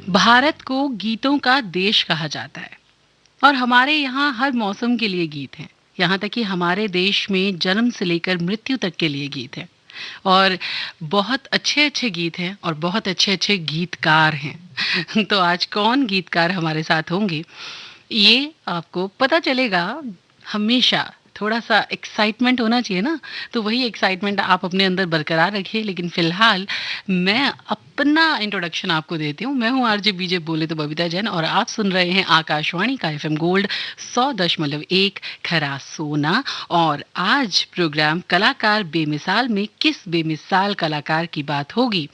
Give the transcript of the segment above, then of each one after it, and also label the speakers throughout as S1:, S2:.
S1: भारत को गीतों का देश कहा जाता है और हमारे यहाँ हर मौसम के लिए गीत हैं। यहाँ तक कि हमारे देश में जन्म से लेकर मृत्यु तक के लिए गीत हैं और बहुत अच्छे-अच्छे गीत हैं और बहुत अच्छे-अच्छे गीतकार हैं। तो आज कौन गीतकार हमारे साथ होंगे, ये आपको पता चलेगा। हमेशा थोड़ा-सा एक्साइटमेंट होना चाहिए ना, तो वही एक्साइटमेंट आप अपने अंदर बरकरार रखिए। लेकिन फ़िलहाल मैं अपना इंट्रोडक्शन आपको देती हूँ। मैं हूँ आरजे बीजे बोले तो बबीता जैन और आप सुन रहे हैं आकाशवाणी का एफएम गोल्ड 100.1 खरा सोना। और आज प्रोग्राम कलाकार बेमिसाल में किस बेमिसाल कलाकार की बात होगी,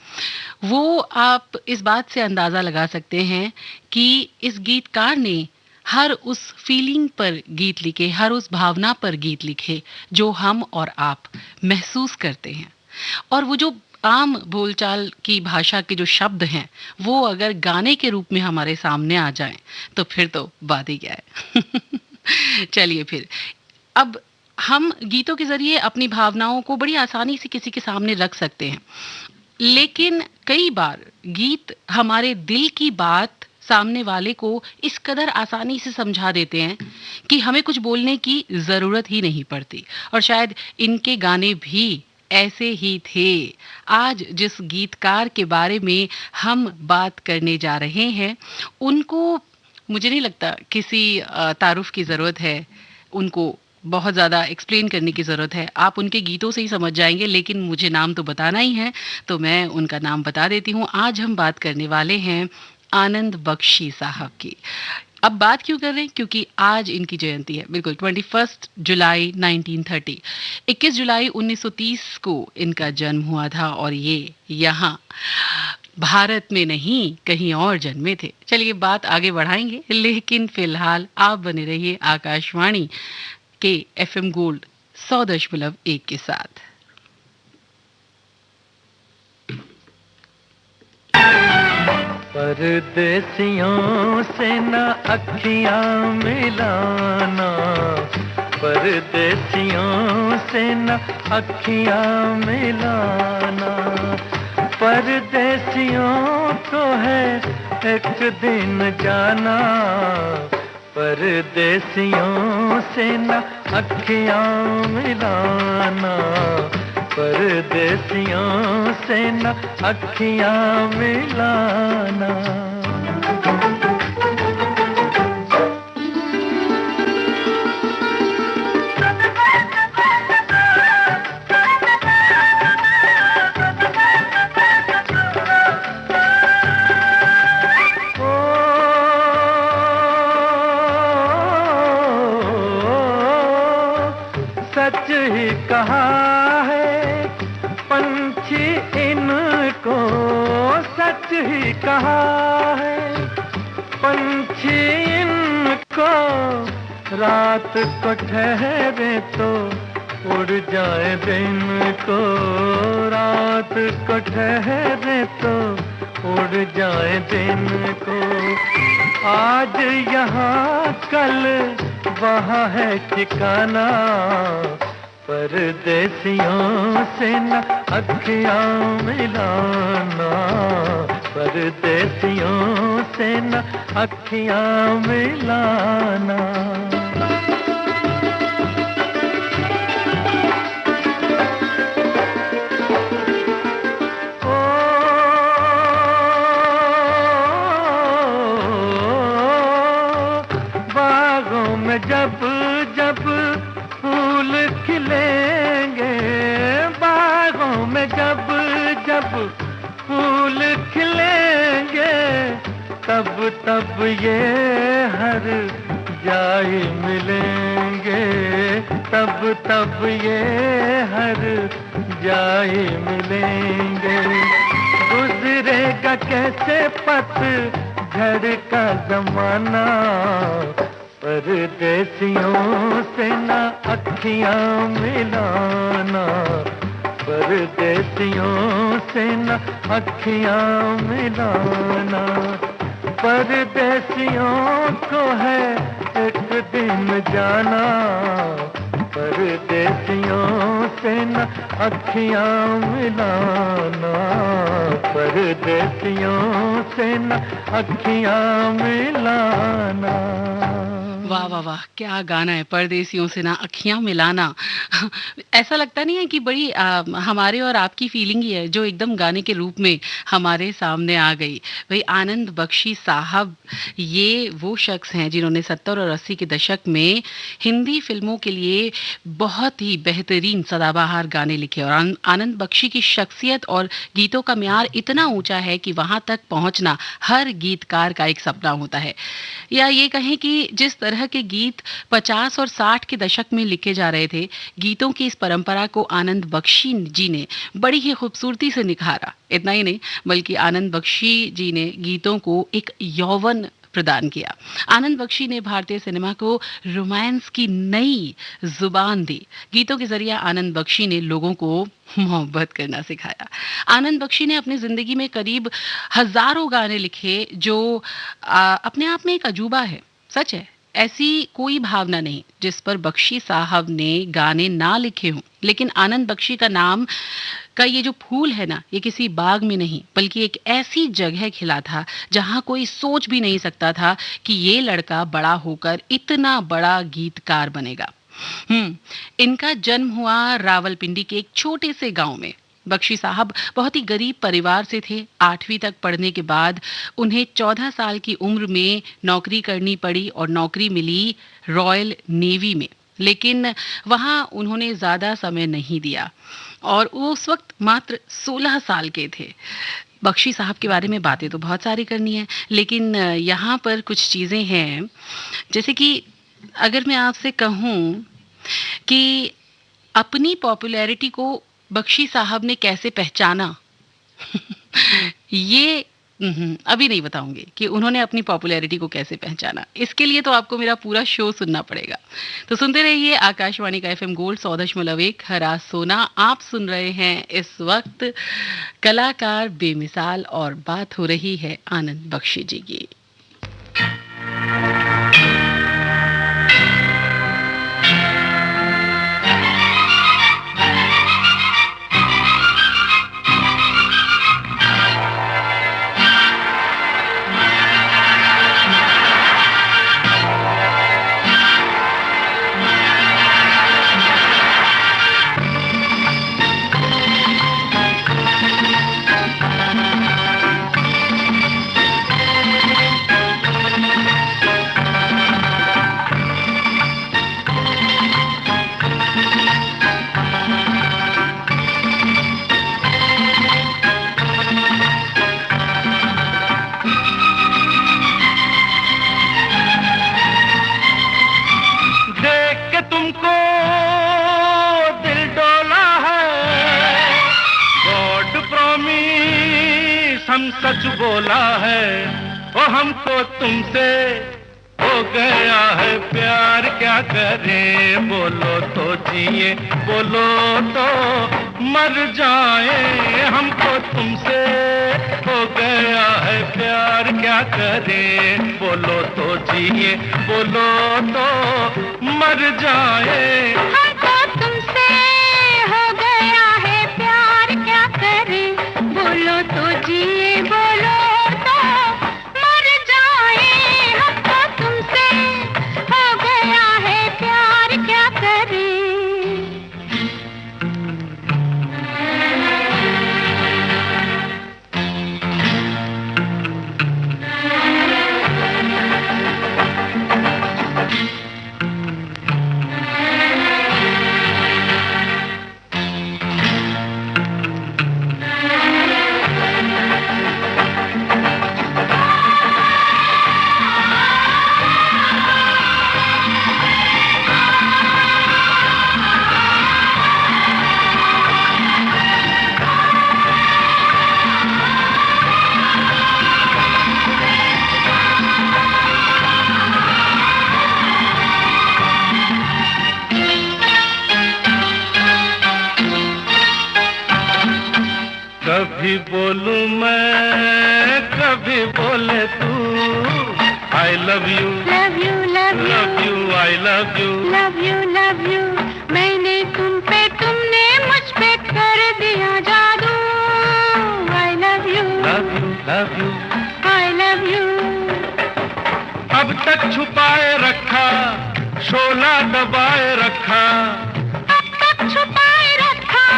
S1: वो आप इस बात से अंदाज़ा लगा सकते हैं कि इस गीतकार ने हर उस फीलिंग पर गीत लिखे, हर उस भावना पर गीत लिखे जो हम और आप महसूस करते हैं। और वो जो आम बोलचाल की भाषा के जो शब्द हैं, वो अगर गाने के रूप में हमारे सामने आ जाएँ, तो फिर तो बात ही क्या है। चलिए फिर, अब हम गीतों के ज़रिए अपनी भावनाओं को बड़ी आसानी से किसी के सामने रख सकते हैं। लेकिन कई बार गीत हमारे दिल की बात सामने वाले को इस कदर आसानी से समझा देते हैं कि हमें कुछ बोलने की ज़रूरत ही नहीं पड़ती। और शायद इनके गाने भी ऐसे ही थे। आज जिस गीतकार के बारे में हम बात करने जा रहे हैं, उनको मुझे नहीं लगता किसी तारुफ़ की ज़रूरत है, उनको बहुत ज़्यादा एक्सप्लेन करने की ज़रूरत है। आप उनके गीतों से ही समझ जाएँगे, लेकिन मुझे नाम तो बताना ही है, तो मैं उनका नाम बता देती हूँ। आज हम बात करने वाले हैं आनंद बख्शी साहब की। अब बात क्यों कर रहे हैं? क्योंकि आज इनकी जयंती है। बिल्कुल 21 जुलाई 1930, 21 जुलाई 1930 को इनका जन्म हुआ था और ये यहाँ भारत में नहीं, कहीं और जन्मे थे। चलिए बात आगे बढ़ाएँगे, लेकिन फ़िलहाल आप बने रहिए आकाशवाणी के एफएम गोल्ड 100.1 के साथ।
S2: परदेसियों से न अखियां मिलाना, परदेसियों से न अखियां मिलाना, परदेसियों को है एक दिन जाना, परदेसियों से न अखियां मिलाना, परदेसियों से न अखियां मिलाना। सच ही कहा है पंछी इनको, सच ही कहा है पंछी इनको, रात को ठहरे तो उड़ जाए दिन को, रात को ठहरे तो उड़ जाए दिन को। आज यहाँ कल वहाँ है ठिकाना, परदेसियों से न अखियां मिलाना, परदेसियों से न अखियां मिलाना। जब जब फूल खिलेंगे, बागों में जब जब फूल खिलेंगे, तब तब ये हर जाए मिलेंगे, तब तब ये हर जाए मिलेंगे। गुजरेगा कैसे पतझड़ का जमाना, परदेसियों से न अखियां मिलाना, परदेसियों से न अखियां मिलाना, परदेसियों को है एक दिन जाना, परदेसियों से न अखियां मिलाना, परदेसियों से न अखियां मिलाना।
S1: वाह वाह वाह, क्या गाना है, परदेसियों से ना अखियां मिलाना। ऐसा लगता नहीं है कि बड़ी हमारे और आपकी फीलिंग ही है जो एकदम गाने के रूप में हमारे सामने आ गई। भाई आनंद बख्शी साहब, ये वो शख्स हैं जिन्होंने 70 और 80 के दशक में हिंदी फिल्मों के लिए बहुत ही बेहतरीन सदाबहार गाने लिखे। और आनंद बख्शी की शख्सियत और गीतों का म्यार इतना ऊंचा है कि वहां तक पहुंचना हर गीतकार का एक सपना होता है। या ये कहें कि जिस तरह के गीत 50 और 60 के दशक में लिखे जा रहे थे, गीतों की इस परंपरा को आनंद बख्शी जी ने बड़ी ही खूबसूरती से निखारा। इतना ही नहीं, बल्कि आनंद बख्शी जी ने गीतों को एक यौवन प्रदान किया। आनंद बख्शी ने भारतीय सिनेमा को रोमांस की नई जुबान दी। गीतों के जरिए आनंद बख्शी ने लोगों को मोहब्बत करना सिखाया। आनंद बख्शी ने अपनी जिंदगी में करीब हजारों गाने लिखे जो अपने आप में एक अजूबा है। सच है, ऐसी कोई भावना नहीं जिस पर बख्शी साहब ने गाने ना लिखे हों। लेकिन आनंद बख्शी का नाम का ये जो फूल है ना, ये किसी बाग में नहीं बल्कि एक ऐसी जगह खिला था जहां कोई सोच भी नहीं सकता था कि ये लड़का बड़ा होकर इतना बड़ा गीतकार बनेगा। इनका जन्म हुआ रावलपिंडी के एक छोटे से गांव में। बख्शी साहब बहुत ही गरीब परिवार से थे। 8वीं तक पढ़ने के बाद उन्हें 14 साल की उम्र में नौकरी करनी पड़ी और नौकरी मिली रॉयल नेवी में। लेकिन वहां उन्होंने ज्यादा समय नहीं दिया और उस वक्त मात्र 16 साल के थे। बख्शी साहब के बारे में बातें तो बहुत सारी करनी है, लेकिन यहाँ पर कुछ चीजें हैं। जैसे कि अगर मैं आपसे कहूँ कि अपनी पॉपुलैरिटी को बख्शी साहब ने कैसे पहचाना, ये अभी नहीं बताऊंगी कि उन्होंने अपनी पॉपुलैरिटी को कैसे पहचाना। इसके लिए तो आपको मेरा पूरा शो सुनना पड़ेगा। तो सुनते रहिए आकाशवाणी का FM गोल्ड 100.1 हरा सोना। आप सुन रहे हैं इस वक्त कलाकार बेमिसाल और बात हो रही है आनंद बख्शी जी की।
S2: सच बोला है वो हमको तुमसे हो गया है प्यार, क्या करें बोलो तो जिए बोलो तो मर जाए। हमको तुमसे हो गया है प्यार, क्या करें बोलो तो जिए बोलो तो मर जाए।
S3: हमको तुमसे हो गया है प्यार, क्या करें बोलो तो जिए बोलो तो मर जाए। हमको तुमसे हो गया है प्यार, क्या करें।
S2: कभी बोलूं मैं कभी बोले तू, I love you,
S3: love you, love you,
S2: love you, I love you,
S3: love you, love you, दिया जादू, I love you,
S2: love you
S3: I love you.
S2: अब तक छुपाए रखा, शोला दबाए रखा,
S3: अब तक छुपाए रखा,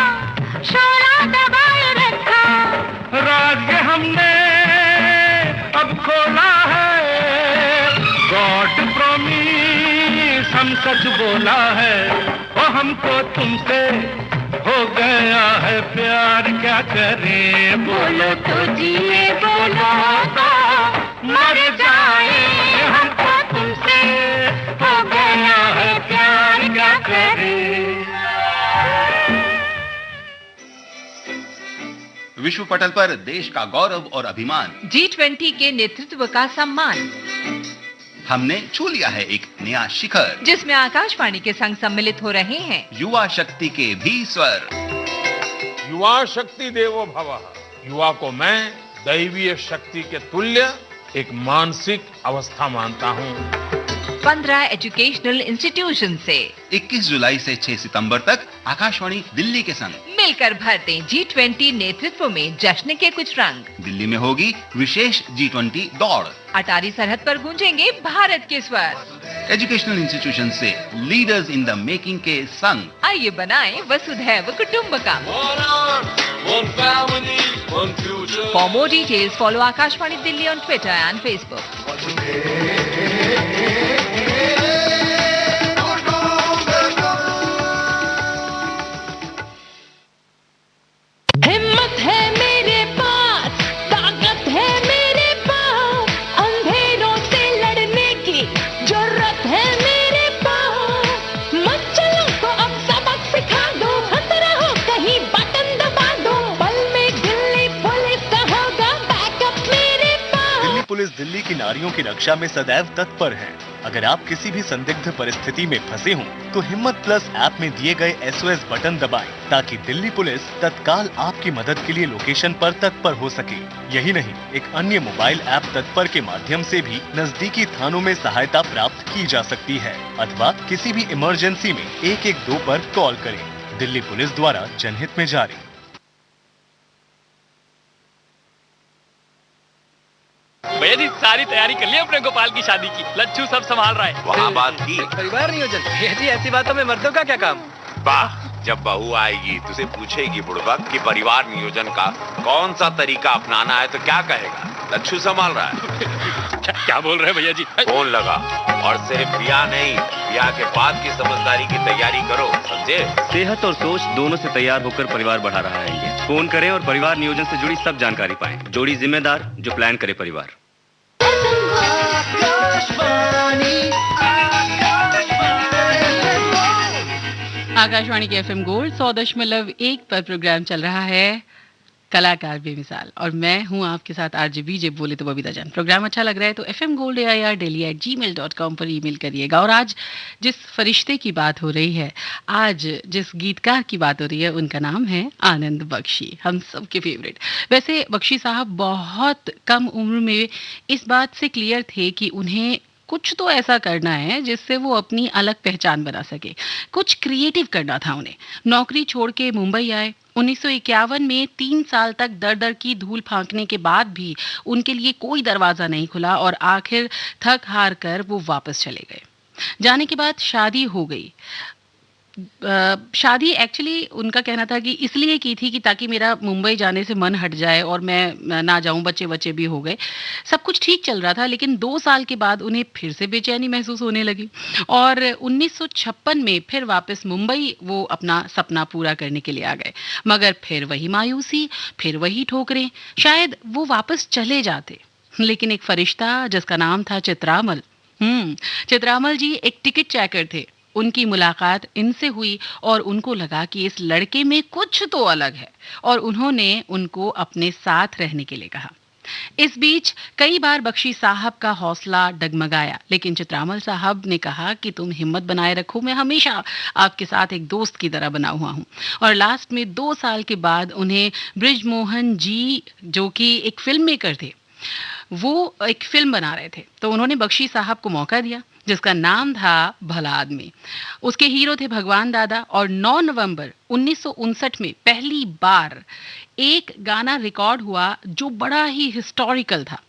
S3: शोला दबाए रखा,
S2: राज ये हमने अब खोला है, गॉड प्रॉमिस हम सच बोला है, ओ हमको तुमसे हो गया है प्यार, क्या करें बोलो तो जिए, बोलो तो मर जाए, हमको तुमसे हो गया है प्यार, क्या करें।
S4: विश्व पटल पर देश का गौरव और अभिमान,
S5: G20 के नेतृत्व का सम्मान,
S4: हमने छू लिया है एक नया शिखर,
S5: जिसमें आकाशवाणी के संग सम्मिलित हो रहे हैं
S4: युवा शक्ति के भी स्वर।
S6: युवा शक्ति देवो भवः। युवा को मैं दैवीय शक्ति के तुल्य एक मानसिक अवस्था मानता हूँ।
S5: 15 एजुकेशनल इंस्टीट्यूशन से
S4: 21 जुलाई से 6 सितंबर तक आकाशवाणी दिल्ली के संग
S5: मिलकर भरते G20 नेतृत्व में जश्न के कुछ रंग।
S4: दिल्ली में होगी विशेष G20 दौड़।
S5: अटारी सरहद पर गूंजेंगे भारत के स्वर।
S4: एजुकेशनल इंस्टीट्यूशन से लीडर्स इन द मेकिंग के संग
S5: आइए बनाएं वसुधैव कुटुंबकम। For more details, follow Akashvani Delhi on Twitter and Facebook.
S3: हिम्मत है मेरे पास, ताकत है मेरे पास, अंधेरों से लड़ने की जरूरत है मेरे पास। मत चलो तो अब सबक सिखा दो, हंस रहो कहीं बटन दबा दो, पल में दिल्ली पुलिस का होगा बैकअप मेरे पास।
S7: दिल्ली पुलिस दिल्ली की नारियों की रक्षा में सदैव तत्पर है। अगर आप किसी भी संदिग्ध परिस्थिति में फंसे हों, तो हिम्मत प्लस ऐप में दिए गए SOS बटन दबाएं, ताकि दिल्ली पुलिस तत्काल आपकी मदद के लिए लोकेशन पर तत्पर हो सके। यही नहीं, एक अन्य मोबाइल ऐप तत्पर के माध्यम से भी नजदीकी थानों में सहायता प्राप्त की जा सकती है, अथवा किसी भी इमरजेंसी में 112 पर कॉल करें। दिल्ली पुलिस द्वारा जनहित में जारी।
S8: भैया जी सारी तैयारी कर ली अपने गोपाल की शादी की, लच्छू सब संभाल रहा है।
S9: वहाँ बात की
S8: परिवार नियोजन। भैया जी ऐसी बातों में मर्दों का क्या काम।
S9: वाह, जब बहू आएगी तुझे पूछेगी बुड़बक कि परिवार नियोजन का कौन सा तरीका अपनाना है तो क्या कहेगा, लच्छू संभाल रहा है।
S8: क्या बोल रहे हैं भैया जी।
S9: फोन लगा और सिर्फ ब्याह नहीं, ब्याह के बाद की समझदारी की तैयारी करो, समझे।
S10: सेहत और सोच दोनों से तैयार होकर परिवार बढ़ा रहा है ये। फोन करें और परिवार नियोजन से जुड़ी सब जानकारी पाएं। जोड़ी जिम्मेदार जो प्लान करे परिवार।
S1: आकाशवाणी के FM गोल्ड 100.1 पर प्रोग्राम चल रहा है कलाकार बेमिसाल, और मैं हूं आपके साथ आरजे बीजे, बोले तो बबीता जान। प्रोग्राम अच्छा लग रहा है तो fmgoldAIR@gmail.com पर ईमेल करिएगा। और आज जिस फरिश्ते की बात हो रही है, आज जिस गीतकार की बात हो रही है, उनका नाम है आनंद बख्शी, हम सबके फेवरेट। वैसे बख्शी साहब बहुत कम उम्र में इस बात से क्लियर थे कि उन्हें कुछ तो ऐसा करना है जिससे वो अपनी अलग पहचान बना सके, कुछ क्रिएटिव करना था उन्हें। नौकरी छोड़ के मुंबई आए। 1951 में 3 साल तक दर दर की धूल फांकने के बाद भी उनके लिए कोई दरवाजा नहीं खुला और आखिर थक हार कर वो वापस चले गए। जाने के बाद शादी हो गई। शादी एक्चुअली उनका कहना था कि इसलिए की थी कि ताकि मेरा मुंबई जाने से मन हट जाए और मैं ना जाऊं, बच्चे बच्चे भी हो गए, सब कुछ ठीक चल रहा था। लेकिन 2 साल के बाद उन्हें फिर से बेचैनी महसूस होने लगी और 1956 में फिर वापस मुंबई वो अपना सपना पूरा करने के लिए आ गए। मगर फिर वही मायूसी, फिर वही ठोकरें। शायद वो वापस चले जाते, लेकिन एक फरिश्ता जिसका नाम था चित्रामल, चित्रामल जी एक टिकट चेकर थे। उनकी मुलाकात इनसे हुई और उनको लगा कि इस लड़के में कुछ तो अलग है और उन्होंने उनको अपने साथ रहने के लिए कहा। इस बीच कई बार बख्शी साहब का हौसला डगमगाया, लेकिन चित्रामल साहब ने कहा कि तुम हिम्मत बनाए रखो, मैं हमेशा आपके साथ एक दोस्त की तरह बना हुआ हूँ। और लास्ट में 2 साल के बाद उन्हें ब्रिजमोहन जी, जो कि एक फिल्म मेकर थे, वो एक फिल्म बना रहे थे, तो उन्होंने बख्शी साहब को मौका दिया जिसका नाम था भला आदमी। उसके हीरो थे भगवान दादा और 9 नवंबर 1959 में पहली बार एक गाना रिकॉर्ड हुआ जो बड़ा ही हिस्टोरिकल था।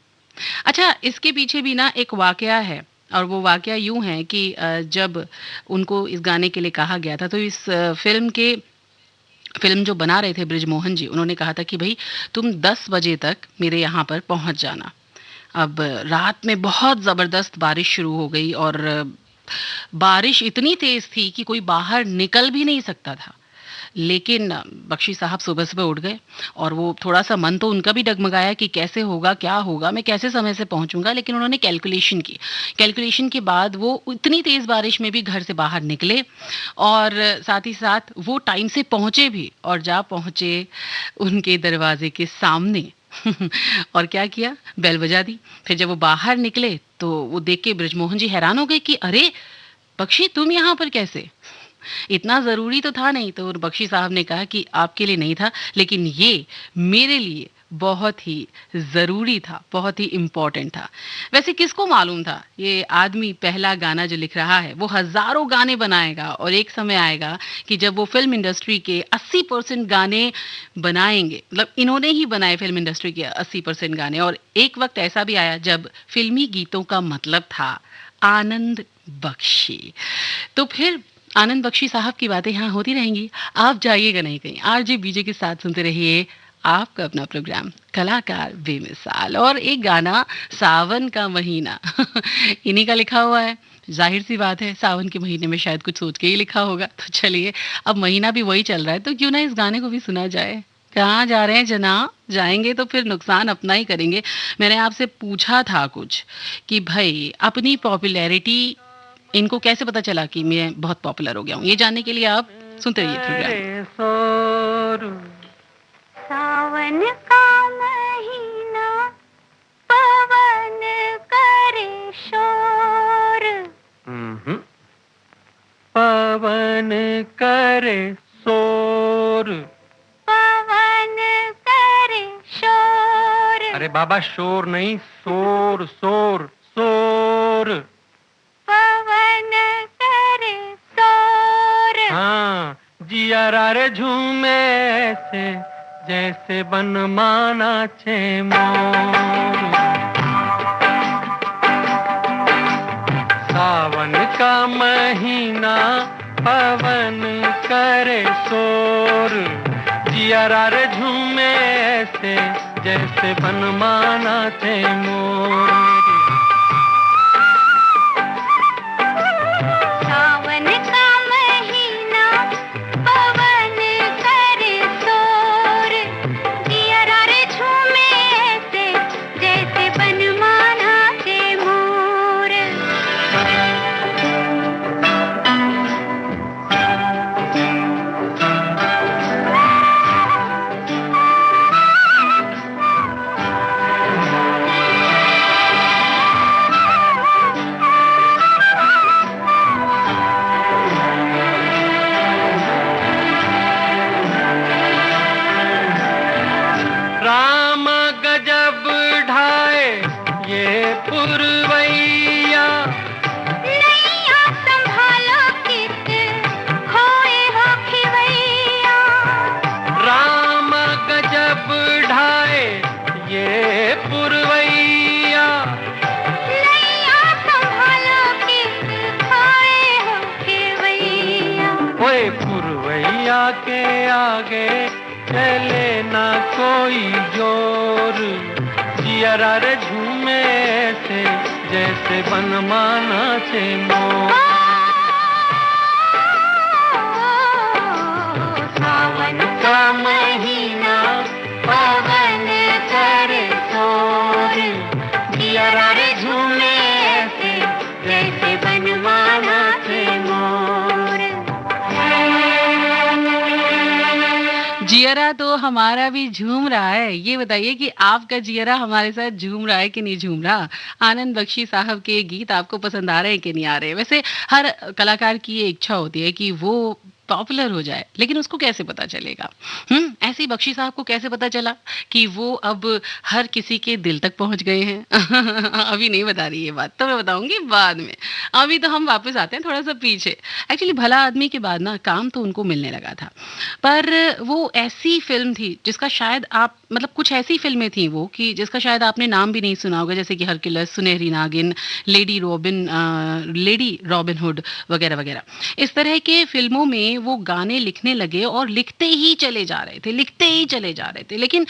S1: अच्छा, इसके पीछे भी ना एक वाकया है और वो वाकया यूं है कि जब उनको इस गाने के लिए कहा गया था तो इस फिल्म जो बना रहे थे ब्रिजमोहन जी, उन्होंने कहा था कि भाई तुम 10 बजे तक मेरे यहाँ पर पहुँच जाना। अब रात में बहुत ज़बरदस्त बारिश शुरू हो गई और बारिश इतनी तेज़ थी कि कोई बाहर निकल भी नहीं सकता था। लेकिन बख्शी साहब सुबह-सुबह उठ गए और वो थोड़ा-सा मन तो उनका भी डगमगाया कि कैसे होगा, क्या होगा, मैं कैसे समय से पहुँचूँगा, लेकिन उन्होंने कैलकुलेशन की। कैलकुलेशन के बाद वो इतनी तेज़ बारिश में भी घर से बाहर निकले और साथ ही साथ वो टाइम से पहुँचे भी और जा पहुँचे उनके दरवाजे के सामने और क्या किया, बेल बजा दी। फिर जब वो बाहर निकले तो वो देख के ब्रिजमोहन जी हैरान हो गए कि अरे! बख्शी तुम यहाँ पर कैसे? इतना ज़रूरी तो था नहीं। तो बख्शी साहब ने कहा कि आपके लिए नहीं था, लेकिन ये मेरे लिए बहुत ही ज़रूरी था, बहुत ही इम्पोर्टेंट था। वैसे किसको मालूम था ये आदमी पहला गाना जो लिख रहा है वो हज़ारों गाने बनाएगा और एक समय आएगा कि जब वो फ़िल्म इंडस्ट्री के 80% गाने बनाएँगे, मतलब इन्होंने ही बनाए फ़िल्म इंडस्ट्री के 80% गाने। और एक वक़्त ऐसा भी आया जब फ़िल्मी गीतों का मतलब था आनंद बख्शी। तो फिर आनंद बख्शी साहब की बातें यहाँ होती रहेंगी, आप जाइएगा नहीं कहीं। आरजे बीजे के साथ सुनते रहिए आपका अपना प्रोग्राम कलाकार बेमिसाल। और एक गाना सावन का महीना इन्हीं का लिखा हुआ है। जाहिर सी बात है सावन के महीने में शायद कुछ सोच के ही लिखा होगा। तो चलिए, अब महीना भी वही चल रहा है तो क्यों ना इस गाने को भी सुना जाए। कहाँ जा रहे हैं जनाब? जाएंगे तो फिर नुकसान अपना ही करेंगे। मैंने आपसे पूछा था कुछ कि भाई अपनी पॉपुलैरिटी इनको कैसे पता चला कि मैं बहुत पॉपुलर हो गया हूँ। ये जानने के लिए आप सुनते रहिए प्रोग्राम।
S3: सावन का महीना पवन करे शोर,
S2: पवन करे शोर,
S3: पवन करे शोर।
S2: अरे बाबा शोर नहीं, शोर शोर शोर।
S3: पवन करे शोर।
S2: हाँ, जियारा रे झूमे ऐसे जैसे बनमाना छे मोर। सावन का महीना पवन करे शोर, जियारा रे झूमे ऐसे जैसे बनमाना छे मोर।
S3: सावन का महीना पवन करे शोर, जियरा रे झूमे ऐसे जैसे बनमाना के मोर।
S2: राम गजब ढाए ये पुरवैया,
S3: नैया संभालो कित खोए हो खिवैया।
S2: राम गजब ढाए ये पुरवैया,
S3: नैया संभालो कित खोए हो खिवैया।
S2: ओए पुरवैया के आगे चले ना कोई जोर, जियरा रे झूमे ऐसे जैसे बनमाना छे मोर।
S3: सावन का महीना पवन करे शोर, जियरा रे झूमे ऐसे जैसे बनमाना छे मोर।
S1: जियरा तो हमारा भी झूम रहा है। ये बताइए कि आपका जियरा हमारे साथ झूम रहा है कि नहीं झूम रहा? आनंद बख्शी साहब के गीत आपको पसंद आ रहे हैं कि नहीं आ रहे? वैसे हर कलाकार की ये इच्छा होती है कि वो पॉपुलर हो जाए, लेकिन उसको कैसे पता चलेगा? ऐसे ही बख्शी साहब को कैसे पता चला कि वो अब हर किसी के दिल तक पहुंच गए हैं? अभी नहीं बता रही ये बात, तो मैं बताऊंगी बाद में। अभी तो हम वापस आते हैं थोड़ा सा पीछे। एक्चुअली भला आदमी के बाद ना काम तो उनको मिलने लगा था, पर वो ऐसी फिल्म थी जिसका शायद आप मतलब कुछ ऐसी फिल्में थी वो कि जिसका शायद आपने नाम भी नहीं सुना होगा, जैसे कि हरक्युलस, सुनहरी नागिन, लेडी रॉबिन हुड वगैरह वगैरह। इस तरह के फिल्मों में वो गाने लिखने लगे और लिखते ही चले जा रहे थे, लिखते ही चले जा रहे थे। लेकिन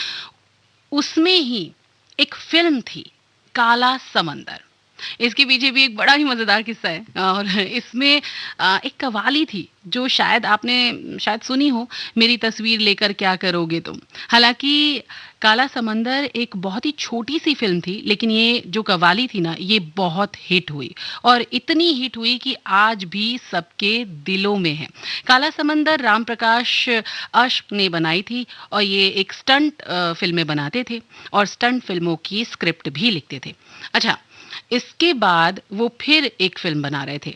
S1: उसमें ही एक फिल्म थी काला समंदर। इसके पीछे भी एक बड़ा ही मजेदार किस्सा है, और इसमें एक कव्वाली थी जो शायद आपने शायद सुनी हो, मेरी तस्वीर लेकर क्या करोगे तुम। हालांकि काला समंदर एक बहुत ही छोटी सी फिल्म थी, लेकिन ये जो कव्वाली थी ना, ये बहुत हिट हुई, और इतनी हिट हुई कि आज भी सबके दिलों में है। काला समंदर राम प्रकाश अश्क ने बनाई थी, और ये एक स्टंट फिल्में बनाते थे और स्टंट फिल्मों की स्क्रिप्ट भी लिखते थे। अच्छा, इसके बाद वो फिर एक फिल्म बना रहे थे।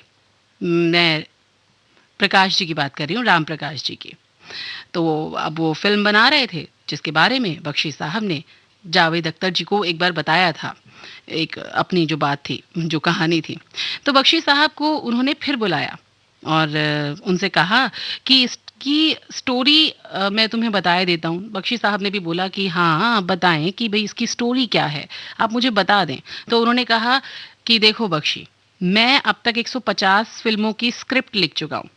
S1: मैं प्रकाश जी की बात कर रही हूँ, राम प्रकाश जी की। तो अब वो फिल्म बना रहे थे जिसके बारे में बख्शी साहब ने जावेद अख्तर जी को एक बार बताया था, एक अपनी जो बात थी, जो कहानी थी। तो बख्शी साहब को उन्होंने फिर बुलाया और उनसे कहा कि इसकी स्टोरी मैं तुम्हें बताया देता हूँ। बख्शी साहब ने भी बोला कि हाँ बताएं कि भाई इसकी स्टोरी क्या है, आप मुझे बता दें। तो उन्होंने कहा कि देखो बख्शी, मैं अब तक 150 फिल्मों की स्क्रिप्ट लिख चुका हूँ।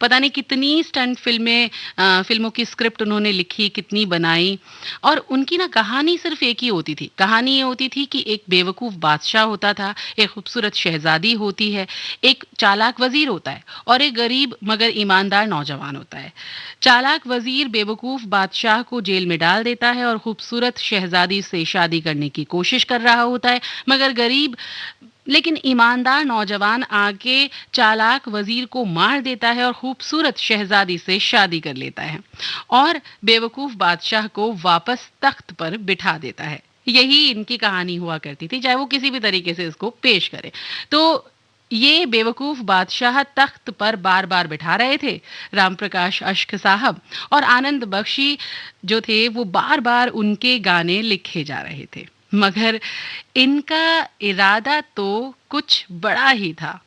S1: पता नहीं कितनी स्टंट फिल्मों की स्क्रिप्ट उन्होंने लिखी, कितनी बनाई। और उनकी ना कहानी सिर्फ एक ही होती थी। कहानी ये होती थी कि एक बेवकूफ़ बादशाह होता था, एक खूबसूरत शहजादी होती है, एक चालाक वजीर होता है, और एक गरीब मगर ईमानदार नौजवान होता है। चालाक वजीर बेवकूफ़ बादशाह को जेल में डाल देता है और खूबसूरत शहजादी से शादी करने की कोशिश कर रहा होता है, मगर गरीब लेकिन ईमानदार नौजवान आके चालाक वजीर को मार देता है और खूबसूरत शहजादी से शादी कर लेता है और बेवकूफ बादशाह को वापस तख्त पर बिठा देता है। यही इनकी कहानी हुआ करती थी, चाहे वो किसी भी तरीके से इसको पेश करे। तो ये बेवकूफ बादशाह तख्त पर बार बार बिठा रहे थे राम प्रकाश अश्क साहब, और आनंद बख्शी जो थे वो बार बार उनके गाने लिखे जा रहे थे। मगर इनका इरादा तो कुछ बड़ा ही था।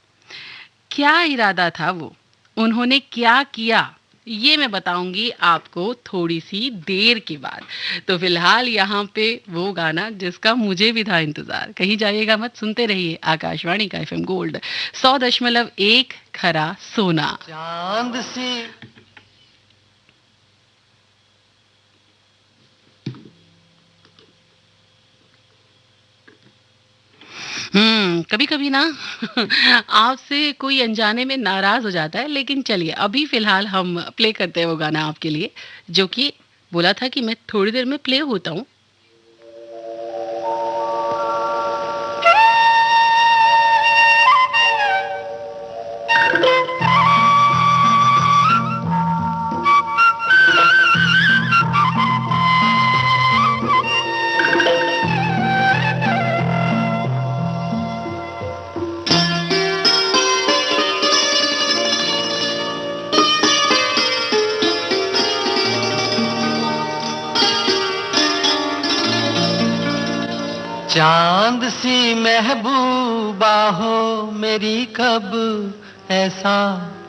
S1: क्या इरादा था वो, उन्होंने क्या किया, ये मैं बताऊंगी आपको थोड़ी सी देर के बाद। तो फिलहाल यहाँ पे वो गाना जिसका मुझे भी था इंतजार। कहीं जाइएगा मत, सुनते रहिए आकाशवाणी का FM गोल्ड 100.1 खरा सोना।
S11: चांद सी
S1: कभी कभी ना आपसे कोई अनजाने में नाराज हो जाता है, लेकिन चलिए अभी फिलहाल हम प्ले करते हैं वो गाना आपके लिए, जो कि बोला था कि मैं थोड़ी देर में प्ले होता हूँ।
S11: चांद सी महबूबा हो मेरी, कब ऐसा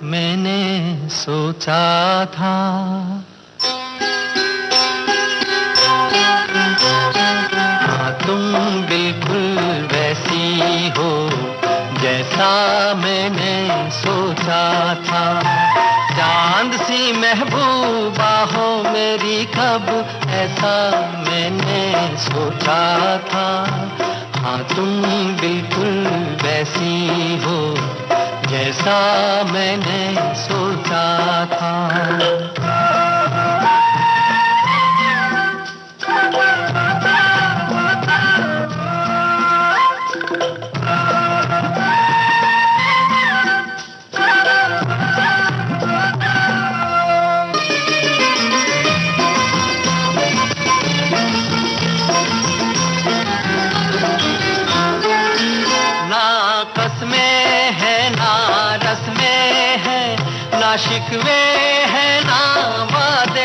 S11: मैंने सोचा था। हाँ तुम बिल्कुल वैसी हो जैसा मैंने सोचा था। चांद सी महबूबा हो मेरी, कब ऐसा मैंने सोचा था। हाँ तुम बिल्कुल वैसी हो जैसा मैंने सोचा था। शिकवे हैं ना वादे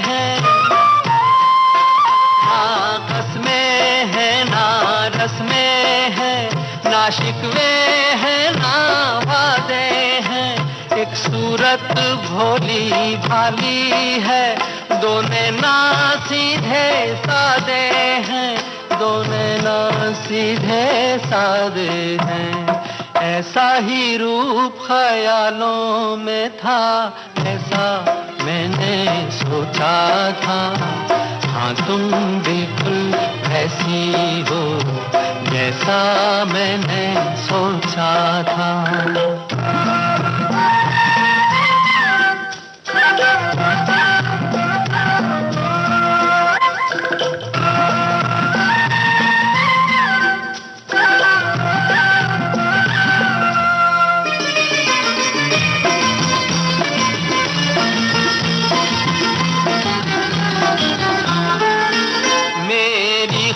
S11: हैं, ना कसमें हैं ना रस्में हैं, ना शिकवे हैं ना वादे हैं। एक सूरत भोली भाली है, दोनों ना सीधे सादे हैं, दोनों ना सीधे सादे हैं। ऐसा ही रूप ख्यालों में था, ऐसा मैंने सोचा था। हाँ तुम बिल्कुल ऐसी हो जैसा मैंने सोचा था।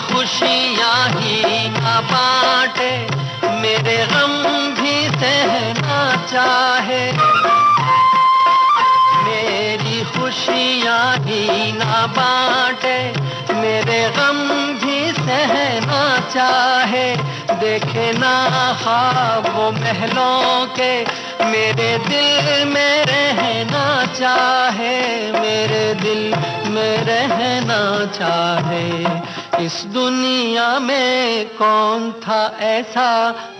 S11: खुशियाँ ही ना बांटे, मेरे गम भी सहना चाहे। मेरी खुशियाँ ही ना बांटे, मेरे गम भी सहना चाहे। देखे ना ख्वाब वो महलों के, मेरे दिल में रहना चाहे, मेरे दिल में रहना चाहे। इस दुनिया में कौन था ऐसा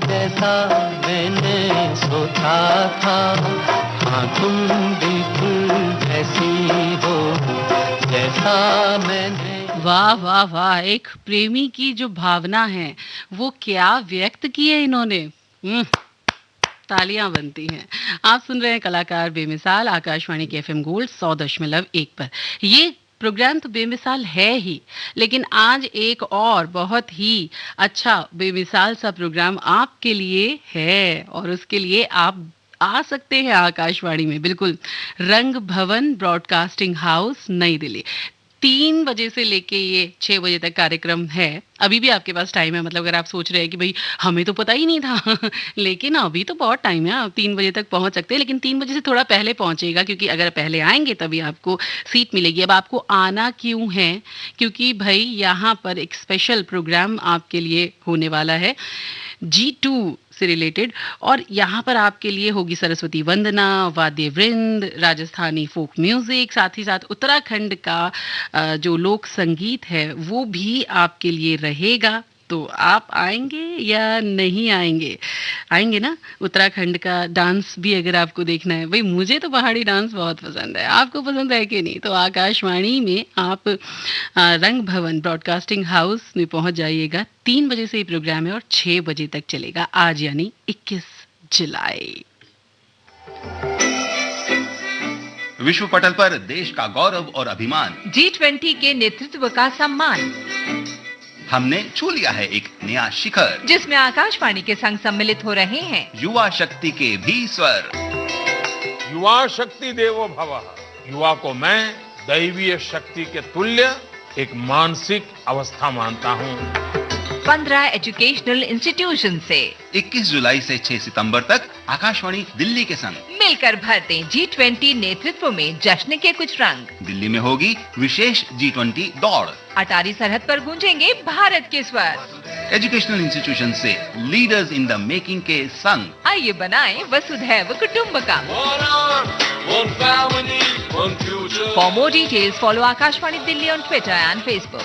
S11: जैसा मैंने सोचा था। हाँ तुम बिल्कुल ऐसी हो जैसा मैंने।
S1: वाह वाह वाह, एक प्रेमी की जो भावना है वो क्या व्यक्त की है इन्होंने। तालियां बनती हैं। आप सुन रहे हैं कलाकार बेमिसाल आकाशवाणी के FM गोल्ड 100.1 पर। ये प्रोग्राम तो बेमिसाल है ही, लेकिन आज एक और बहुत ही अच्छा बेमिसाल सा प्रोग्राम आपके लिए है, और उसके लिए आप आ सकते हैं आकाशवाणी में। बिल्कुल, रंग भवन ब्रॉडकास्टिंग हाउस, नई दिल्ली। 3 बजे से लेके ये 6 बजे तक कार्यक्रम है। अभी भी आपके पास टाइम है, मतलब अगर आप सोच रहे हैं कि भाई हमें तो पता ही नहीं था लेकिन अभी तो बहुत टाइम है, आप 3 बजे तक पहुंच सकते हैं। लेकिन 3 बजे से थोड़ा पहले पहुंचेगा, क्योंकि अगर पहले आएंगे तभी आपको सीट मिलेगी। अब आपको आना क्यों है, क्योंकि भाई यहाँ पर एक स्पेशल प्रोग्राम आपके लिए होने वाला है G2 से रिलेटेड, और यहाँ पर आपके लिए होगी सरस्वती वंदना, वाद्य वृंद, राजस्थानी फोक म्यूजिक, साथ ही साथ उत्तराखंड का जो लोक संगीत है वो भी आपके लिए रहेगा। तो आप आएंगे या नहीं आएंगे? आएंगे ना? उत्तराखंड का डांस भी अगर आपको देखना है, भाई मुझे तो पहाड़ी डांस बहुत पसंद है, आपको पसंद है कि नहीं? तो आकाशवाणी में आप रंग भवन ब्रॉडकास्टिंग हाउस में पहुंच जाइएगा। 3 बजे से ये प्रोग्राम है और 6 बजे तक चलेगा, आज यानी 21 जुलाई।
S4: विश्व पटल पर देश का गौरव और अभिमान,
S5: G20 के नेतृत्व का सम्मान,
S4: हमने छू लिया है एक नया शिखर,
S5: जिसमें आकाशवाणी के संग सम्मिलित हो रहे हैं
S9: युवा शक्ति के भी स्वर।
S6: युवा शक्ति देवो भवः। युवा को मैं दैवीय शक्ति के तुल्य एक मानसिक अवस्था मानता हूँ।
S5: 15 एजुकेशनल इंस्टीट्यूशन से
S4: 21 जुलाई से 6 सितंबर तक आकाशवाणी दिल्ली के संग
S5: मिलकर भरते G20 नेतृत्व में जश्न के कुछ रंग।
S4: दिल्ली में होगी विशेष G20 दौड़।
S5: अटारी सरहद पर गूंजेंगे भारत के स्वर।
S4: एजुकेशनल इंस्टीट्यूशन से लीडर्स इन द मेकिंग के संग
S5: आइए बनाएं वसुधैव कुटुंबकम। For more details follow Akashvani Delhi on Twitter and Facebook.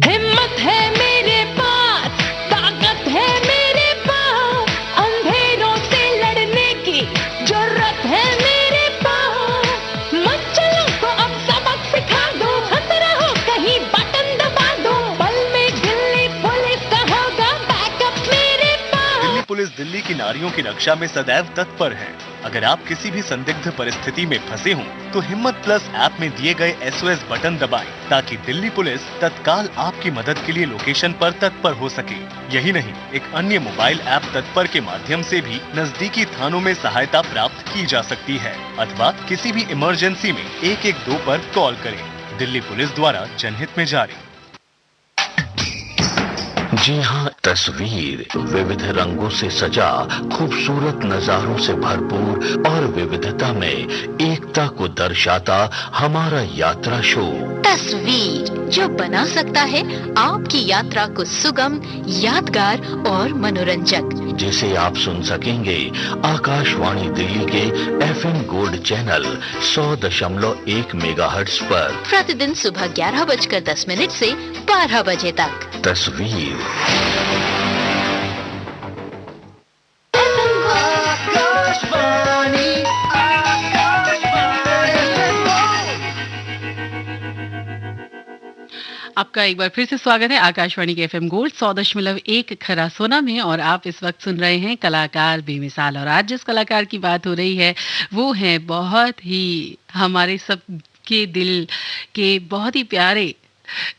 S3: हिम्मत है मेरे पास, ताकत है मेरे पास, अंधेरों से लड़ने की जरूरत है मेरे पास। मच्छरों को अब सबक सिखा दो, खतरा हो कहीं बटन दबा दो, पल में दिल्ली पुलिस का होगा बैकअप मेरे पास।
S7: दिल्ली पुलिस दिल्ली की नारियों की रक्षा में सदैव तत्पर है। अगर आप किसी भी संदिग्ध परिस्थिति में फंसे हों, तो हिम्मत प्लस ऐप में दिए गए SOS बटन दबाएं, ताकि दिल्ली पुलिस तत्काल आपकी मदद के लिए लोकेशन पर तत्पर हो सके। यही नहीं, एक अन्य मोबाइल ऐप तत्पर के माध्यम से भी नजदीकी थानों में सहायता प्राप्त की जा सकती है, अथवा किसी भी इमरजेंसी में 112 पर कॉल करें। दिल्ली पुलिस द्वारा जनहित में जारी।
S12: जी हाँ, तस्वीर विविध रंगों से सजा, खूबसूरत नजारों से भरपूर और विविधता में एकता को दर्शाता हमारा यात्रा शो
S13: तस्वीर, जो बना सकता है आपकी यात्रा को सुगम, यादगार और मनोरंजक,
S12: जिसे आप सुन सकेंगे आकाशवाणी दिल्ली के FM गोल्ड चैनल 100.1 मेगाहर्ट्ज पर
S13: प्रतिदिन सुबह 11:10 से 12 बजे तक।
S12: तस्वीर।
S1: आपका एक बार फिर से स्वागत है आकाशवाणी के FM गोल्ड 100.1 खरा सोना में, और आप इस वक्त सुन रहे हैं कलाकार बेमिसाल। और आज जिस कलाकार की बात हो रही है वो है बहुत ही हमारे सब के दिल के बहुत ही प्यारे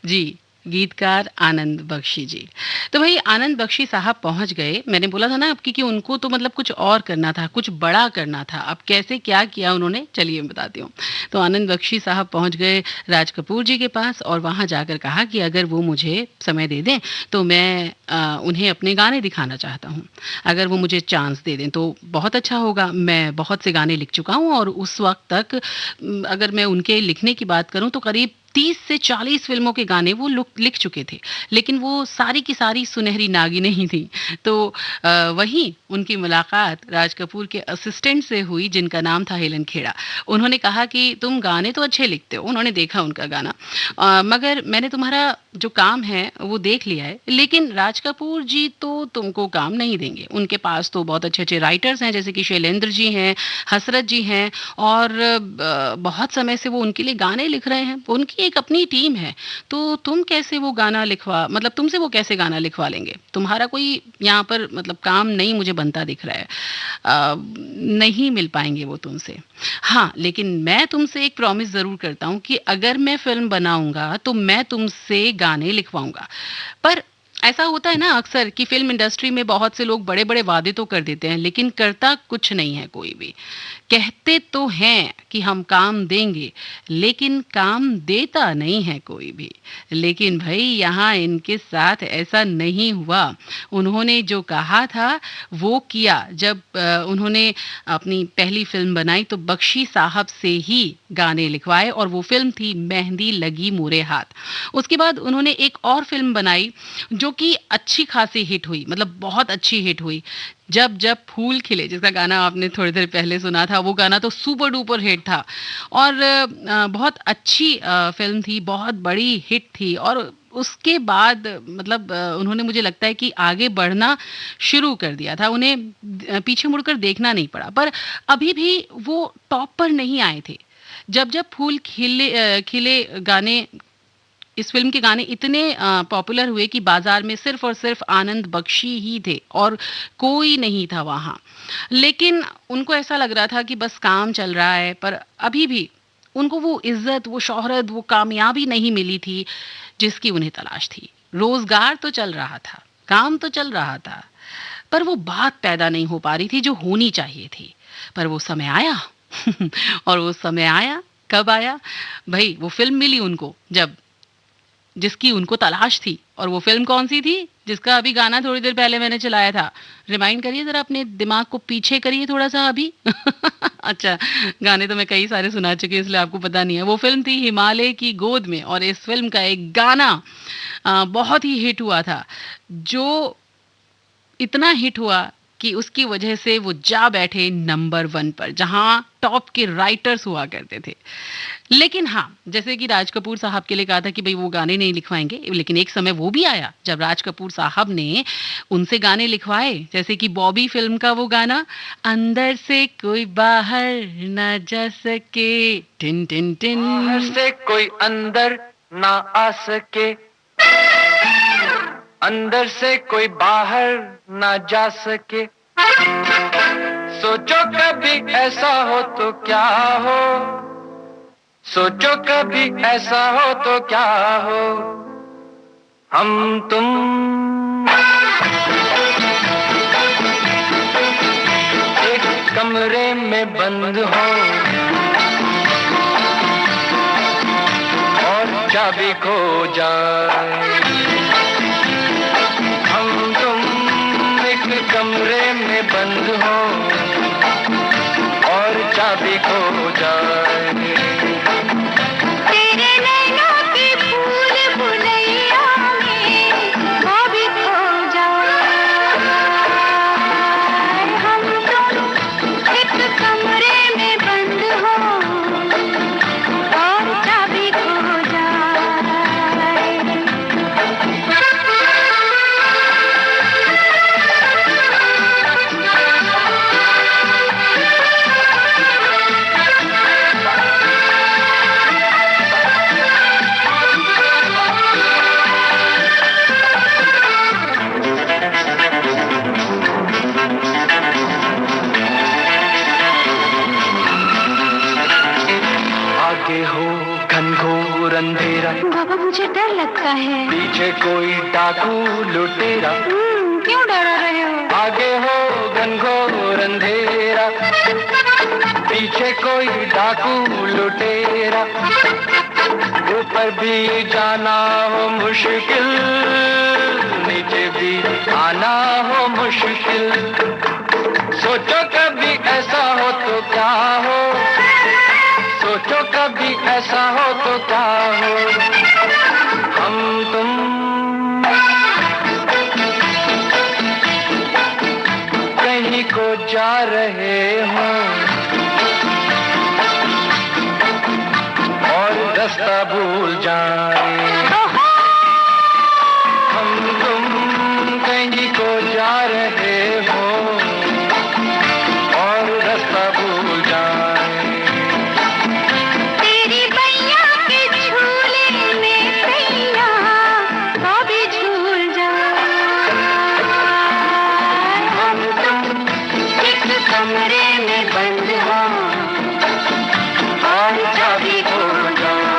S1: जी गीतकार आनंद बख्शी जी। तो भाई आनंद बख्शी साहब पहुंच गए। मैंने बोला था ना आपकी कि उनको तो मतलब कुछ और करना था, कुछ बड़ा करना था। अब कैसे क्या किया उन्होंने, चलिए मैं बताती हूँ। तो आनंद बख्शी साहब पहुंच गए राज कपूर जी के पास और वहां जाकर कहा कि अगर वो मुझे समय दे दें तो मैं उन्हें अपने गाने दिखाना चाहता हूँ। अगर वो मुझे चांस दे दें तो बहुत अच्छा होगा। मैं बहुत से गाने लिख चुका हूँ और उस वक्त तक अगर मैं उनके लिखने की बात करूँ तो करीब 30 से 40 फिल्मों के गाने वो लिख चुके थे, लेकिन वो सारी की सारी सुनहरी नागी नहीं थी। तो वहीं उनकी मुलाकात राज कपूर के असिस्टेंट से हुई जिनका नाम था हेलन खेड़ा। उन्होंने कहा कि तुम गाने तो अच्छे लिखते हो, उन्होंने देखा उनका गाना, मगर मैंने तुम्हारा जो काम है वो देख लिया है, लेकिन राज कपूर जी तो तुमको काम नहीं देंगे। उनके पास तो बहुत अच्छे अच्छे राइटर्स हैं, जैसे कि शैलेंद्र जी हैं, हसरत जी हैं, और बहुत समय से वो उनके लिए गाने लिख रहे हैं। उनकी एक अपनी टीम है, तो तुम कैसे वो गाना मतलब तुमसे वो कैसे गाना लिखवा लेंगे? तुम्हारा कोई यहाँ पर मतलब काम नहीं मुझे बनता दिख रहा है। नहीं मिल पाएंगे वो तुमसे। हाँ, लेकिन मैं तुमसे एक प्रॉमिस जरूर करता हूँ कि अगर मैं फिल्म बनाऊंगा तो मैं तुमसे गाने लिखवाऊंगा। पर ऐसा होता है ना अक्सर कि फिल्म इंडस्ट्री में बहुत से लोग बड़े बड़े वादे तो कर देते हैं, लेकिन करता कुछ नहीं है कोई भी। कहते तो हैं कि हम काम देंगे, लेकिन काम देता नहीं है कोई भी। लेकिन भाई यहाँ इनके साथ ऐसा नहीं हुआ। उन्होंने जो कहा था वो किया। जब उन्होंने अपनी पहली फिल्म बनाई तो बख्शी साहब से ही गाने लिखवाए, और वो फिल्म थी मेहंदी लगी मोरे हाथ। उसके बाद उन्होंने एक और फिल्म बनाई जो कि अच्छी खासी हिट हुई, मतलब बहुत अच्छी हिट हुई, जब जब फूल खिले, जिसका गाना आपने थोड़ी देर पहले सुना था। वो गाना तो सुपर डुपर हिट था और बहुत अच्छी फिल्म थी, बहुत बड़ी हिट थी। और उसके बाद मतलब उन्होंने, मुझे लगता है कि आगे बढ़ना शुरू कर दिया था, उन्हें पीछे मुड़कर देखना नहीं पड़ा। पर अभी भी वो टॉप पर नहीं आए थे। जब जब फूल खिले गाने, इस फिल्म के गाने इतने पॉपुलर हुए कि बाजार में सिर्फ और सिर्फ आनंद बख्शी ही थे और कोई नहीं था वहाँ। लेकिन उनको ऐसा लग रहा था कि बस काम चल रहा है, पर अभी भी उनको वो इज्जत, वो शोहरत, वो कामयाबी नहीं मिली थी जिसकी उन्हें तलाश थी। रोजगार तो चल रहा था, काम तो चल रहा था, पर वो बात पैदा नहीं हो पा रही थी जो होनी चाहिए थी। पर वो समय आया और वो समय आया, कब आया भाई? वो फिल्म मिली उनको जब, जिसकी उनको तलाश थी। और वो फिल्म कौन सी थी जिसका अभी गाना थोड़ी देर पहले मैंने चलाया था? रिमाइंड करिए जरा, अपने दिमाग को पीछे करिए थोड़ा सा अभी। अच्छा, गाने तो मैं कई सारे सुना चुकी हूँ इसलिए आपको पता नहीं है। वो फिल्म थी हिमालय की गोद में, और इस फिल्म का एक गाना बहुत ही हिट हुआ था, जो इतना हिट हुआ कि उसकी वजह से वो जा बैठे नंबर 1 पर, जहां टॉप के राइटर्स हुआ करते थे। लेकिन हाँ, जैसे कि राज कपूर साहब के लिए कहा था कि भाई वो गाने नहीं लिखवाएंगे, लेकिन एक समय वो भी आया जब राज कपूर साहब ने उनसे गाने लिखवाए, जैसे कि बॉबी फिल्म का वो गाना, अंदर से कोई बाहर ना जा सके, टिन टिन टिन,
S11: बाहर से कोई अंदर ना आ सके, अंदर से कोई बाहर ना जा सके। सोचो कभी ऐसा हो तो क्या हो, सोचो कभी ऐसा हो तो क्या हो, हम तुम एक कमरे में बंद हो और चाबी खो जाए। कमरे में बंद हो और चाबी खो जाए।
S3: तेरे नैनों की भूल भुलैया में वो भी खो जाए। हम दोनों एक कमरे में बंद हो और चाबी खो
S11: हो घनघोर अंधेरा।
S3: बाबा मुझे डर लगता है।
S11: पीछे कोई डाकू लुटेरा।
S3: क्यों डरा रहे हो?
S11: आगे हो घनघोर अंधेरा, पीछे कोई डाकू लुटेरा। ऊपर भी जाना हो मुश्किल, नीचे भी आना हो मुश्किल। सोचो कभी ऐसा हो तो क्या हो, सोचो कभी ऐसा हो तो क्या हो। हम तुम कहीं को जा रहे हो और रास्ता भूल जाए। हम तुम कहीं को जा रहे हो और रास्ता भूल जाए।
S3: तेरी बैया के झूले में सैया वो भी झूल जाए। हम तुम एक कमरे में बंद हो और चाबी खो जाए।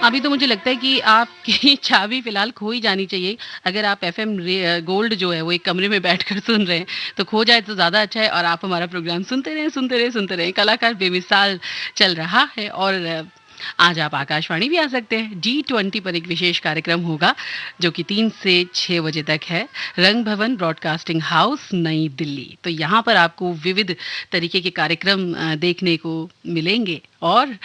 S1: अभी तो मुझे लगता है कि आपकी चाबी फिलहाल खो ही जानी चाहिए। अगर आप एफएम गोल्ड जो है वो एक कमरे में बैठकर सुन रहे हैं तो खो जाए तो ज़्यादा अच्छा है, और आप हमारा प्रोग्राम सुनते रहें सुनते रहें सुनते रहें। कलाकार बेमिसाल चल रहा है, और आज आप आकाशवाणी भी आ सकते हैं। G20 पर एक विशेष कार्यक्रम होगा जो कि 3 से 6 बजे तक है, रंग भवन ब्रॉडकास्टिंग हाउस नई दिल्ली। तो यहाँ पर आपको विविध तरीके के कार्यक्रम देखने को मिलेंगे, और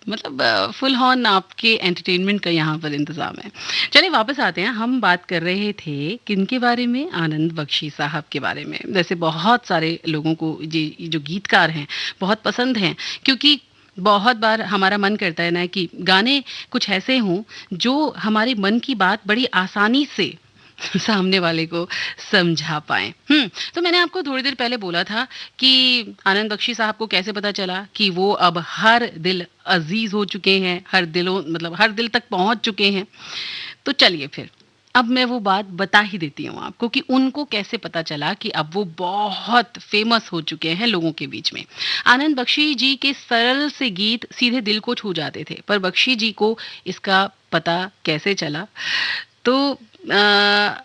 S1: मतलब फुल हॉर्न आपके एंटरटेनमेंट का यहाँ पर इंतजाम है। चलिए वापस आते हैं। हम बात कर रहे थे किनके बारे में? आनंद बख्शी साहब के बारे में। वैसे बहुत सारे लोगों को ये जो गीतकार हैं बहुत पसंद हैं, क्योंकि बहुत बार हमारा मन करता है ना कि गाने कुछ ऐसे हों जो हमारे मन की बात बड़ी आसानी से सामने वाले को समझा पाएं। तो मैंने आपको थोड़ी देर पहले बोला था कि आनंद बख्शी साहब को कैसे पता चला कि वो अब हर दिल अजीज हो चुके हैं, हर दिल तक पहुंच चुके हैं। तो चलिए फिर अब मैं वो बात बता ही देती हूँ आपको कि उनको कैसे पता चला कि अब वो बहुत फेमस हो चुके हैं लोगों के बीच में। आनंद बख्शी जी के सरल से गीत सीधे दिल को छू जाते थे, पर बख्शी जी को इसका पता कैसे चला? तो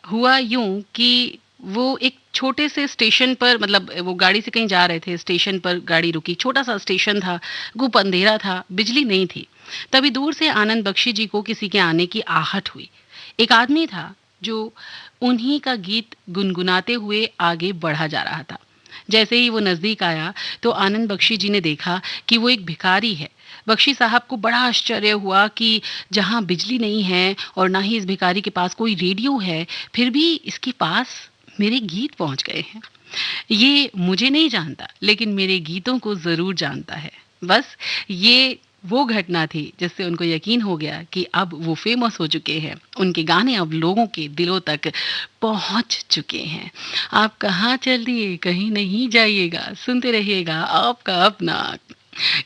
S1: हुआ यूं कि वो एक छोटे से स्टेशन पर, मतलब वो गाड़ी से कहीं जा रहे थे, स्टेशन पर गाड़ी रुकी, छोटा सा स्टेशन था, गुप अंधेरा था, बिजली नहीं थी। तभी दूर से आनंद बख्शी जी को किसी के आने की आहट हुई। एक आदमी था जो उन्हीं का गीत गुनगुनाते हुए आगे बढ़ा जा रहा था। जैसे ही वो नजदीक आया तो आनंद बख्शी जी ने देखा कि वो एक भिखारी है। बख्शी साहब को बड़ा आश्चर्य हुआ कि जहां बिजली नहीं है और ना ही इस भिखारी के पास कोई रेडियो है, फिर भी इसके पास मेरे गीत पहुंच गए हैं। ये मुझे नहीं जानता, लेकिन मेरे गीतों को जरूर जानता है। बस ये वो घटना थी जिससे उनको यकीन हो गया कि अब वो फेमस हो चुके हैं, उनके गाने अब लोगों के दिलों तक पहुंच चुके हैं। आप कहाँ चल दिए, कहीं नहीं जाइएगा, सुनते रहिएगा आपका अपना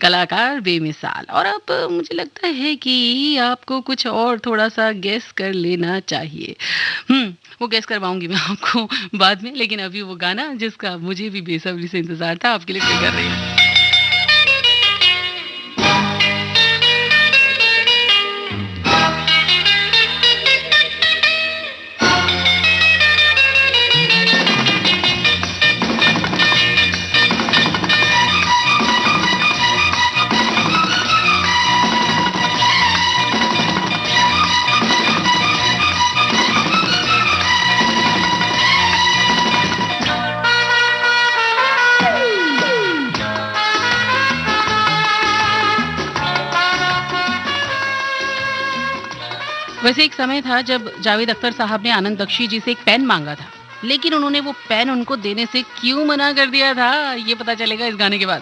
S1: कलाकार बेमिसाल। और अब मुझे लगता है कि आपको कुछ और थोड़ा सा गेस कर लेना चाहिए। वो गेस करवाऊंगी मैं आपको बाद में, लेकिन अभी वो गाना जिसका मुझे भी बेसब्री से इंतजार था आपके लिए प्ले कर रही हूँ। वैसे एक समय था जब जावेद अख्तर साहब ने आनंद बख्शी जी से एक पेन मांगा था, लेकिन उन्होंने वो पेन उनको देने से क्यों मना कर दिया था, ये पता चलेगा इस गाने के बाद।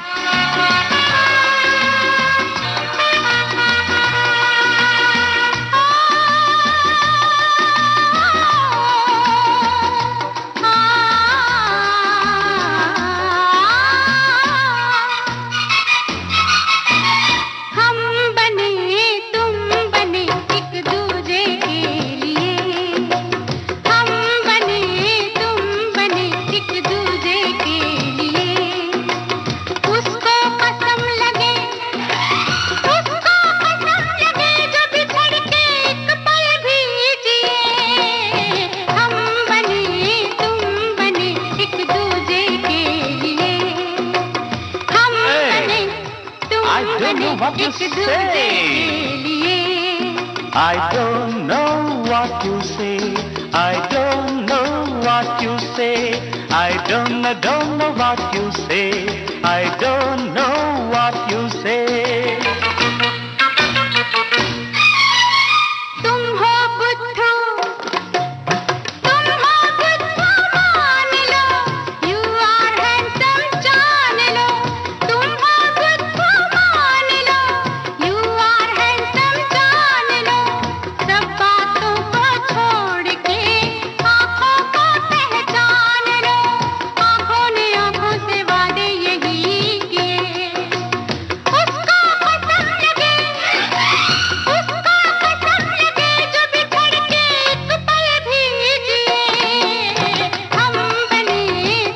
S14: I don't know what you say. I don't know what you say. I don't know what you say. I don't know what you say.
S3: तुम हो बुद्धू, तुम हो बुद्धू मान लो, you are handsome जान लो, तुम हो बुद्धू मान लो, you are handsome जान लो, सब बातों को छोड़ के आँखों को पहचान लो, आँखों ने आँखों से वादे यही किए, उसको पसंद लगे, उसको पसंद लगे जो बिछड़ के एक पल भी जिए, हम बने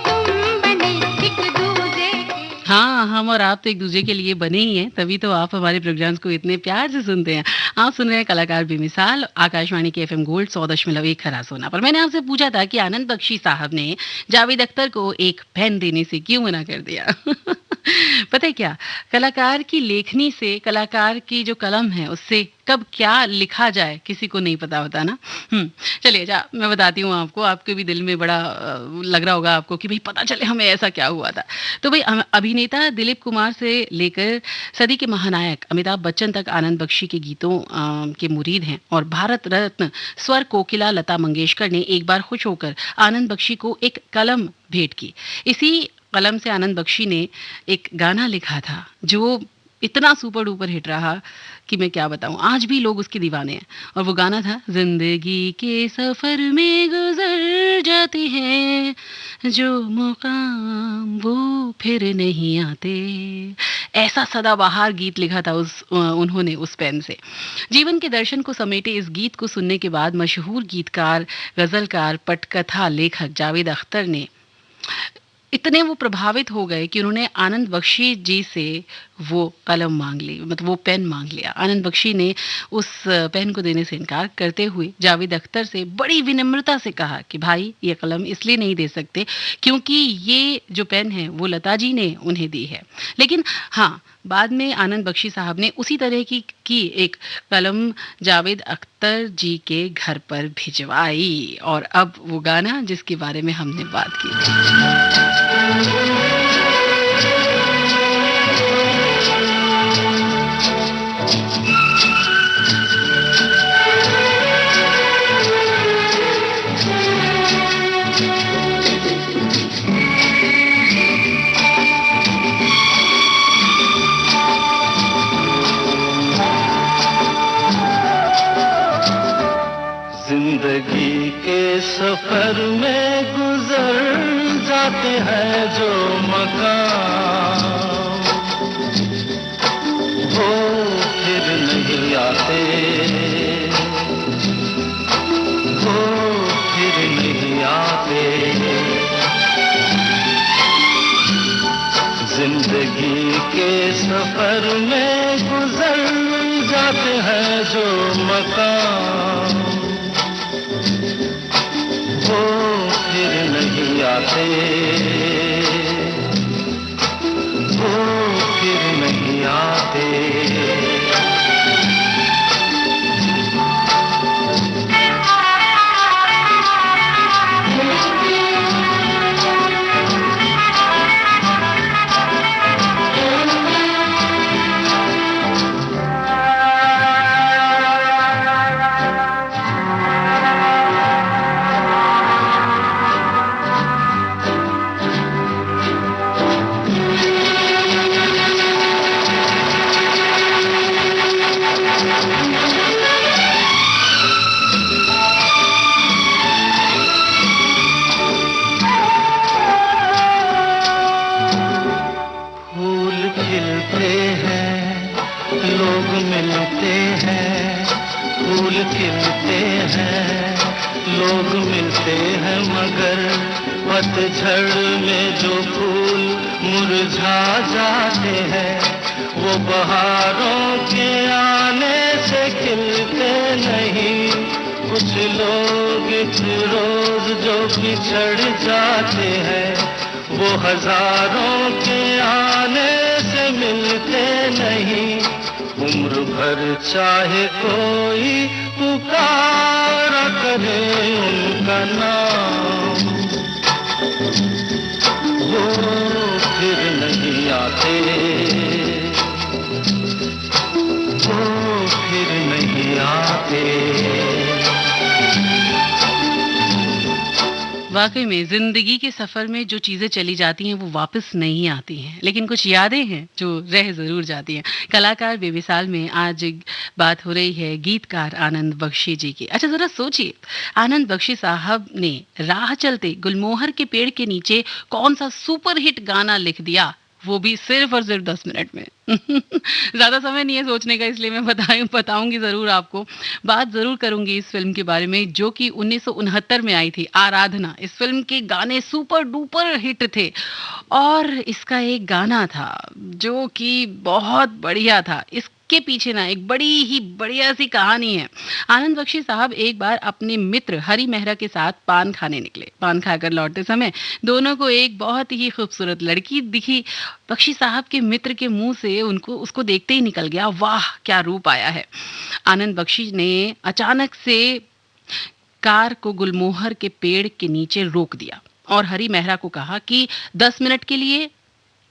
S3: तुम बने एक दूजे के।
S1: हाँ, हम और आप तो एक दूसरे के लिए बने ही हैं, तभी तो आप हमारे प्रोग्राम्स को इतने प्यार से सुनते हैं। आप सुन रहे हैं कलाकार बेमिसाल, आकाशवाणी के FM गोल्ड 100.1 खरा सोना पर। मैंने आपसे पूछा था कि आनंद बख्शी साहब ने जावेद अख्तर को एक पेन देने से क्यों मना कर दिया। पता है क्या, कलाकार की लेखनी से, कलाकार की जो कलम है उससे कब क्या लिखा जाए किसी को नहीं पता होता ना। चलिए मैं बताती हूँ आपको, आपके भी दिल में बड़ा लग रहा होगा आपको कि भाई पता चले हमें ऐसा क्या हुआ था। तो भाई अभिनेता दिलीप कुमार से लेकर सदी के महानायक अमिताभ बच्चन तक आनंद बख्शी के गीतों के मुरीद हैं और भारत रत्न स्वर कोकिला लता मंगेशकर ने एक बार खुश होकर आनंद बख्शी को एक कलम भेंट की। इसी कलम से आनंद बख्शी ने एक गाना लिखा था जो इतना सुपर डुपर हिट रहा कि मैं क्या बताऊं, आज भी लोग उसके दीवाने हैं। और वो गाना था, जिंदगी के सफर में गुजर जाते हैं जो मुकाम वो फिर नहीं आते। ऐसा सदाबहार गीत लिखा था उन्होंने उस पेन से। जीवन के दर्शन को समेटे इस गीत को सुनने के बाद मशहूर गीतकार, गजलकार, पटकथा लेखक जावेद अख्तर ने इतने वो प्रभावित हो गए कि उन्होंने आनंद बख्शी जी से वो कलम मांग ली, मतलब वो पेन मांग लिया। आनंद बख्शी ने उस पेन को देने से इनकार करते हुए जावेद अख्तर से बड़ी विनम्रता से कहा कि भाई ये कलम इसलिए नहीं दे सकते क्योंकि ये जो पेन है वो लता जी ने उन्हें दी है। लेकिन हाँ, बाद में आनंद बख्शी साहब ने उसी तरह की एक कलम जावेद अख्तर जी के घर पर भिजवाई। और अब वो गाना जिसके बारे में हमने बात की।
S14: जिंदगी के सफर में गुजर जाते हैं जो मकाम वो फिर नहीं आते, वो फिर नहीं आते। जिंदगी के सफर में गुजर जाते हैं जो मकाम वो फिर नहीं आते, वो फिर नहीं आते। लोग मिलते हैं मगर पतझड़ में जो फूल मुरझा जाते हैं, वो बहारों के आने से खिलते नहीं। कुछ लोग इस रोज जो बिछड़ जाते हैं, वो हजारों के आने से मिलते नहीं। उम्र भर चाहे कोई पुकारा करे उनका नाम, वो फिर नहीं आते, वो फिर नहीं आते।
S1: वाकई में जिंदगी के सफर में जो चीजें चली जाती हैं वो वापस नहीं आती हैं, लेकिन कुछ यादें हैं जो रह जरूर जाती हैं। कलाकार बेमिसाल में आज बात हो रही है गीतकार आनंद बख्शी जी की। अच्छा जरा सोचिए, आनंद बख्शी साहब ने राह चलते गुलमोहर के पेड़ के नीचे कौन सा सुपर हिट गाना लिख दिया, वो भी सिर्फ और सिर्फ 10 मिनट में। ज्यादा समय नहीं है सोचने का, इसलिए मैं बताऊंगी जरूर आपको। बात जरूर करूंगी इस फिल्म के बारे में जो कि 1969 में आई थी, आराधना। इस फिल्म के गाने सुपर डुपर हिट थे और इसका एक गाना था जो कि बहुत बढ़िया था। इसके पीछे ना एक बड़ी ही बढ़िया सी कहानी है। आनंद बख्शी साहब एक बार अपने मित्र हरि मेहरा के साथ पान खाने निकले। पान खाकर लौटते समय दोनों को एक बहुत ही खूबसूरत लड़की दिखी। बख्शी साहब के मित्र के मुंह से उसको देखते ही निकल गया, वाह क्या रूप आया है। आनंद बख्शी ने अचानक से कार को गुलमोहर के पेड़ के नीचे रोक दिया और हरि मेहरा को कहा कि 10 मिनट के लिए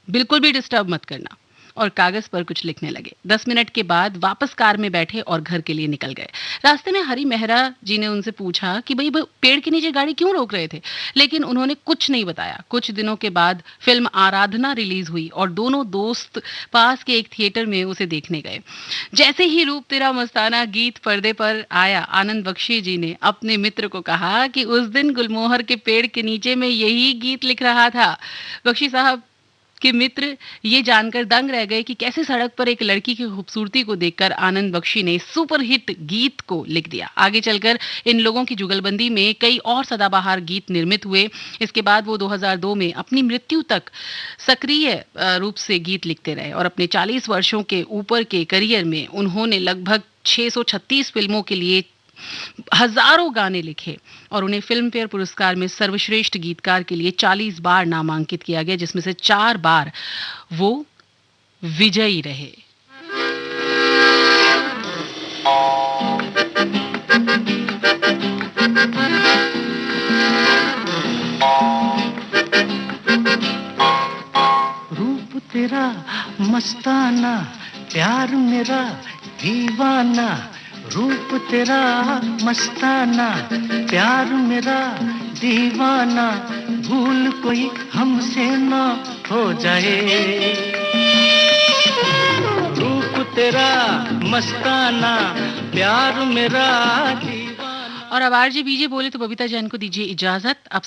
S1: बिल्कुल भी डिस्टर्ब मत करना, और कागज पर कुछ लिखने लगे। 10 मिनट के बाद वापस कार में बैठे और घर के लिए निकल गए। रास्ते में हरि मेहरा जी ने उनसे पूछा कि भाई पेड़ के नीचे गाड़ी क्यों रोक रहे थे, लेकिन उन्होंने कुछ नहीं बताया। कुछ दिनों के बाद फिल्म आराधना रिलीज हुई और दोनों दोस्त पास के एक थिएटर में उसे देखने गए। जैसे ही रूप तेरा मस्ताना गीत पर्दे पर आया, आनंद बख्शी जी ने अपने मित्र को कहा कि उस दिन गुलमोहर के पेड़ के नीचे में यही गीत लिख रहा था। बख्शी साहब के मित्र ये जानकर दंग रह गए कि कैसे सड़क पर एक लड़की की खूबसूरती को देखकर आनंद बख्शी ने सुपरहिट गीत को लिख दिया। आगे चलकर इन लोगों की जुगलबंदी में कई और सदाबहार गीत निर्मित हुए। इसके बाद वो 2002 में अपनी मृत्यु तक सक्रिय रूप से गीत लिखते रहे और अपने 40 वर्षों के ऊपर के करियर में उन्होंने लगभग 636 फिल्मों के लिए हजारों गाने लिखे और उन्हें फिल्म फेयर पुरस्कार में सर्वश्रेष्ठ गीतकार के लिए 40 बार नामांकित किया गया, जिसमें से 4 बार वो विजयी रहे।
S14: रूप तेरा मस्ताना, प्यार मेरा दीवाना। रूप तेरा मस्ताना, प्यार मेरा दीवाना। भूल कोई हमसे ना हो जाए। रूप तेरा मस्ताना, प्यार मेरा दीवाना।
S1: और अब आरजे बीजे बोले तो बबीता जैन को दीजिए इजाजत। अब